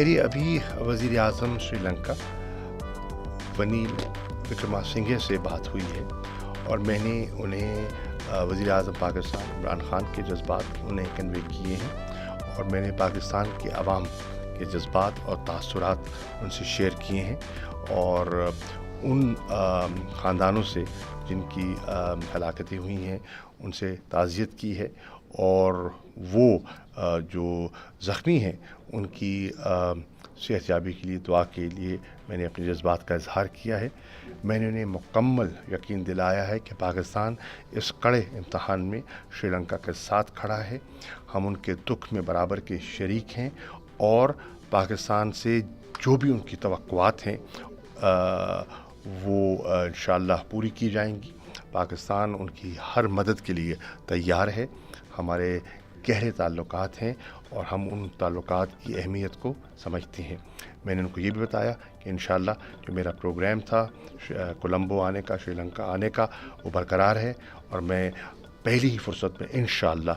میری ابھی وزیر اعظم سری لنکا ونیل وکرماسنگھے سے بات ہوئی ہے اور میں نے انہیں وزیر اعظم پاکستان عمران خان کے جذبات انہیں کنوے کیے ہیں اور میں نے پاکستان کے عوام کے جذبات اور تاثرات ان سے شیئر کیے ہیں اور ان خاندانوں سے جن کی ہلاکتیں ہوئی ہیں ان سے تعزیت کی ہے اور وہ جو زخمی ہیں ان کی صحت یابی کے لیے دعا کے لیے میں نے اپنے جذبات کا اظہار کیا ہے. میں نے انہیں مکمل یقین دلایا ہے کہ پاکستان اس کڑے امتحان میں سری لنکا کے ساتھ کھڑا ہے. ہم ان کے دکھ میں برابر کے شریک ہیں اور پاکستان سے جو بھی ان کی توقعات ہیں وہ انشاءاللہ پوری کی جائیں گی. پاکستان ان کی ہر مدد کے لیے تیار ہے. ہمارے گہرے تعلقات ہیں اور ہم ان تعلقات کی اہمیت کو سمجھتے ہیں. میں نے ان کو یہ بھی بتایا کہ انشاءاللہ جو میرا پروگرام تھا کولمبو آنے کا، سری لنکا آنے کا، وہ برقرار ہے اور میں پہلی ہی فرصت میں انشاءاللہ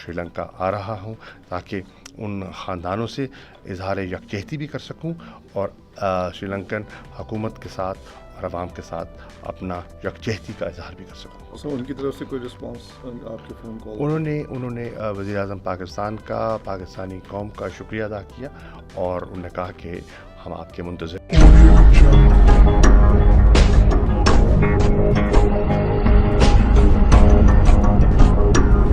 سری لنکا آ رہا ہوں تاکہ ان خاندانوں سے اظہار یکجہتی بھی کر سکوں اور سری لنکن حکومت کے ساتھ اور عوام کے ساتھ اپنا یکجہتی کا اظہار بھی کر سکوں. ان کی طرف سے کوئی رسپانس آپ کے فون کال؟ انہوں نے وزیر اعظم پاکستان کا، پاکستانی قوم کا شکریہ ادا کیا اور انہوں نے کہا کہ ہم آپ کے منتظر